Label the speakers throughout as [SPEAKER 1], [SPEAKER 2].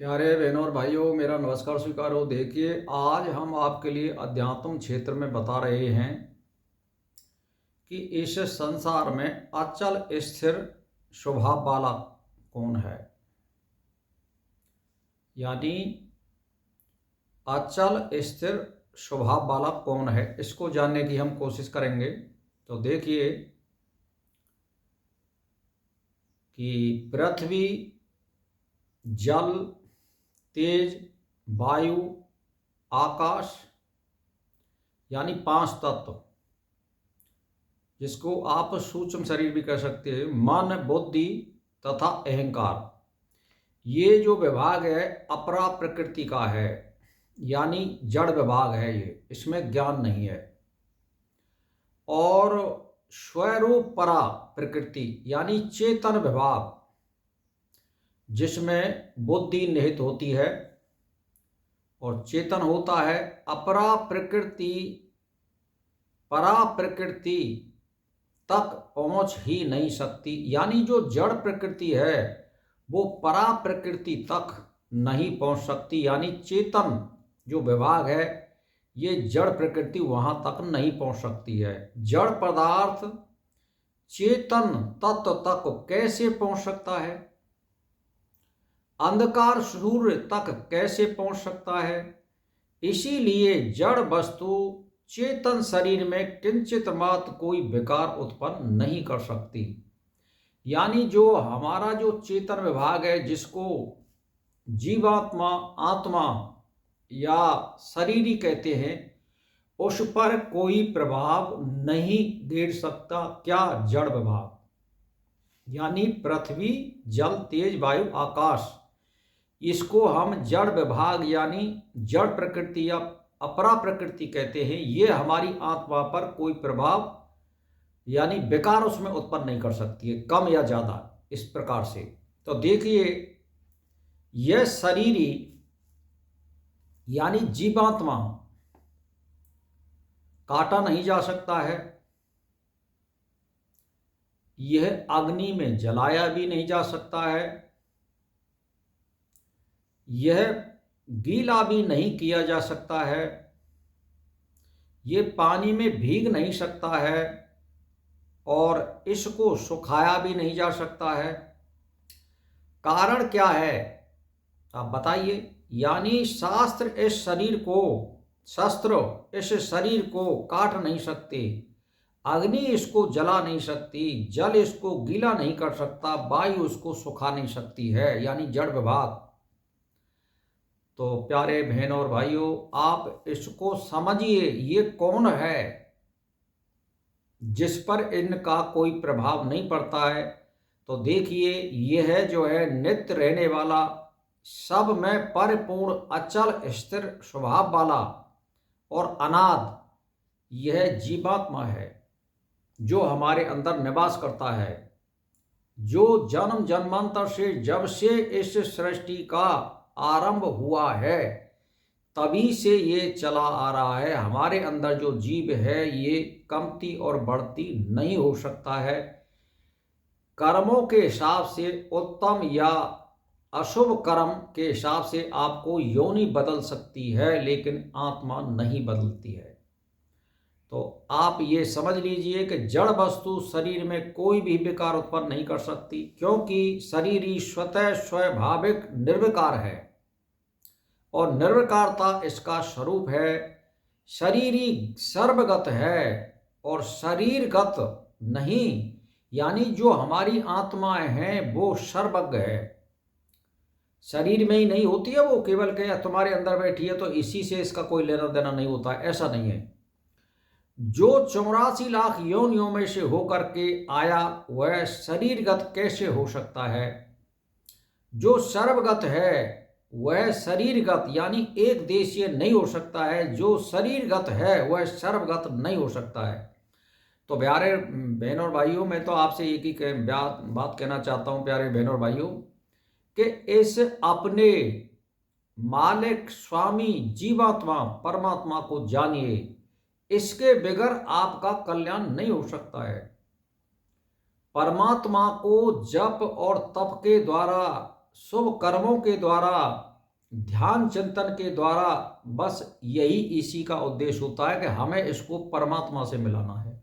[SPEAKER 1] प्यारे बहनों और भाइयों, मेरा नमस्कार स्वीकार हो। देखिए, आज हम आपके लिए अध्यात्म क्षेत्र में बता रहे हैं कि इस संसार में अचल स्थिर स्वभाव वाला कौन है। यानी अचल स्थिर स्वभाव वाला कौन है, इसको जानने की हम कोशिश करेंगे। तो देखिए कि पृथ्वी, जल, तेज, वायु, आकाश, यानी पांच तत्व, जिसको आप सूक्ष्म शरीर भी कह सकते हैं, मन, बुद्धि तथा अहंकार, ये जो विभाग है अपरा प्रकृति का है, यानी जड़ विभाग है। ये इसमें ज्ञान नहीं है। और स्वरूप परा प्रकृति यानी चेतन विभाग, जिसमें बुद्धि निहित होती है और चेतन होता है। अपरा प्रकृति परा प्रकृति तक पहुंच ही नहीं सकती, यानी जो जड़ प्रकृति है वो परा प्रकृति तक नहीं पहुंच सकती। यानी चेतन जो विभाग है, ये जड़ प्रकृति वहां तक नहीं पहुंच सकती है। जड़ पदार्थ चेतन तत्व तक कैसे पहुंच सकता है? अंधकार सूर्य तक कैसे पहुंच सकता है? इसीलिए जड़ वस्तु चेतन शरीर में किंचित मात्र कोई विकार उत्पन्न नहीं कर सकती। यानी जो हमारा जो चेतन विभाग है, जिसको जीवात्मा, आत्मा या शरीरी कहते हैं, उस पर कोई प्रभाव नहीं दे सकता। क्या? जड़ विभाग, यानी पृथ्वी, जल, तेज, वायु, आकाश, इसको हम जड़ विभाग यानी जड़ प्रकृति या अपरा प्रकृति कहते हैं। ये हमारी आत्मा पर कोई प्रभाव यानी विकार उसमें उत्पन्न नहीं कर सकती है, कम या ज्यादा, इस प्रकार से। तो देखिए, यह शरीरी यानी जीवात्मा काटा नहीं जा सकता है, यह अग्नि में जलाया भी नहीं जा सकता है, यह गीला भी नहीं किया जा सकता है, यह पानी में भीग नहीं सकता है और इसको सुखाया भी नहीं जा सकता है। कारण क्या है, आप बताइए। यानी शस्त्र इस शरीर को काट नहीं सकते, अग्नि इसको जला नहीं सकती, जल इसको गीला नहीं कर सकता, वायु इसको सुखा नहीं सकती है, यानी जड़ विभाग। तो प्यारे बहनों और भाइयों, आप इसको समझिए, ये कौन है जिस पर इनका कोई प्रभाव नहीं पड़ता है। तो देखिए, यह जो है नित्य रहने वाला, सब में परिपूर्ण अचल स्थिर स्वभाव वाला और अनाद, यह जीवात्मा है जो हमारे अंदर निवास करता है, जो जन्म जन्मांतर से, जब से इस सृष्टि का आरंभ हुआ है तभी से ये चला आ रहा है। हमारे अंदर जो जीव है ये कमती और बढ़ती नहीं हो सकता है। कर्मों के हिसाब से, उत्तम या अशुभ कर्म के हिसाब से आपको योनि बदल सकती है, लेकिन आत्मा नहीं बदलती है। तो आप ये समझ लीजिए कि जड़ वस्तु शरीर में कोई भी विकार उत्पन्न नहीं कर सकती, क्योंकि शरीर ही स्वतः स्वाभाविक निर्विकार है और निर्विकारता इसका स्वरूप है। शरीर ही सर्वगत है और शरीरगत नहीं, यानी जो हमारी आत्माएं हैं वो सर्वज्ञ है। शरीर में ही नहीं होती है वो, केवल क्या तुम्हारे अंदर बैठी है तो इसी से इसका कोई लेना देना नहीं होता है, ऐसा नहीं है। जो 84 लाख योनियों में से होकर के आया वह शरीरगत कैसे हो सकता है? जो सर्वगत है वह शरीरगत यानी एक देशीय नहीं हो सकता है, जो शरीरगत है वह सर्वगत नहीं हो सकता है। तो प्यारे बहनों और भाइयों, मैं तो आपसे एक ही बात कहना चाहता हूं प्यारे बहनों और भाइयों, कि इस अपने मालिक, स्वामी, जीवात्मा, परमात्मा को जानिए। इसके बगैर आपका कल्याण नहीं हो सकता है। परमात्मा को जप और तप के द्वारा, शुभ कर्मों के द्वारा ध्यान चिंतन के द्वारा बस यही इसी का उद्देश्य होता है कि हमें इसको परमात्मा से मिलाना है।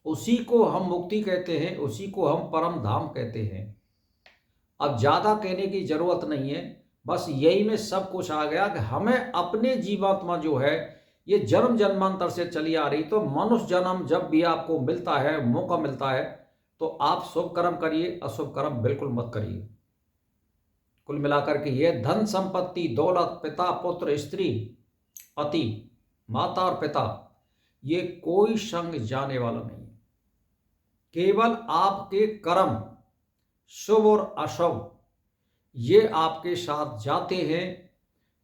[SPEAKER 1] उसी को हम मुक्ति कहते हैं, उसी को हम परम धाम कहते हैं। अब ज़्यादा कहने की ज़रूरत नहीं है, बस यही में सब कुछ आ गया कि हमें अपने जीवात्मा जो है ये जन्म जन्मांतर से चली आ रही, तो मनुष्य जन्म जब भी आपको मिलता है, मौका मिलता है, तो आप शुभ कर्म करिए, अशुभ कर्म बिल्कुल मत करिए। कुल मिलाकर के ये धन संपत्ति, दौलत, पिता पुत्र स्त्री पति माता और पिता, ये कोई संग जाने वाला नहीं है। केवल आपके कर्म शुभ और अशुभ ये आपके साथ जाते हैं।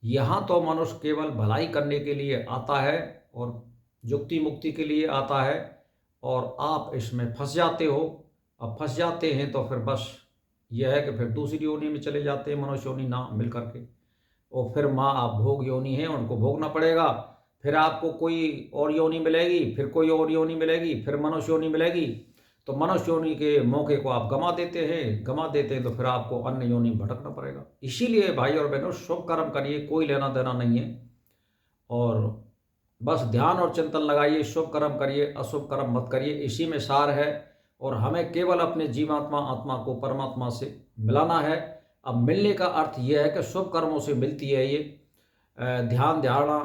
[SPEAKER 1] यहाँ तो मनुष्य केवल भलाई करने के लिए आता है और जुक्ति मुक्ति के लिए आता है, और आप इसमें फंस जाते हो। अब फंस जाते हैं तो फिर बस यह है कि फिर दूसरी योनि में चले जाते हैं, मनुष्य योनि ना मिल करके, और फिर माँ आप भोग योनि हैं, उनको भोगना पड़ेगा। फिर आपको कोई और योनि मिलेगी, फिर कोई और योनि मिलेगी, फिर मनुष्य योनि मिलेगी। तो मनुष्य योनि के मौके को आप गंवा देते हैं तो फिर आपको अन्य योनि में भटकना पड़ेगा। इसीलिए भाई और बहनों, शुभ कर्म करिए, कोई लेना देना नहीं है, और बस ध्यान और चिंतन लगाइए, शुभ कर्म करिए, अशुभ कर्म मत करिए, इसी में सार है। और हमें केवल अपने जीवात्मा आत्मा को परमात्मा से मिलाना है। अब मिलने का अर्थ यह है कि शुभ कर्मों से मिलती है ये ध्यान, धारणा,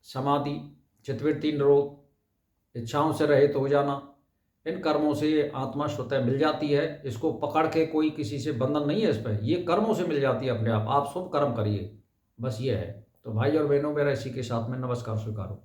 [SPEAKER 1] समाधि, चित्तवृत्ति निरोध, इच्छाओं से रहित हो जाना, इन कर्मों से ये आत्मा स्वतः मिल जाती है। इसको पकड़ के कोई किसी से बंधन नहीं है इस पर, ये कर्मों से मिल जाती है अपने आप। आप शुभ कर्म करिए, बस ये है। तो भाई और बहनों, मेरा इसी के साथ में नमस्कार स्वीकारो।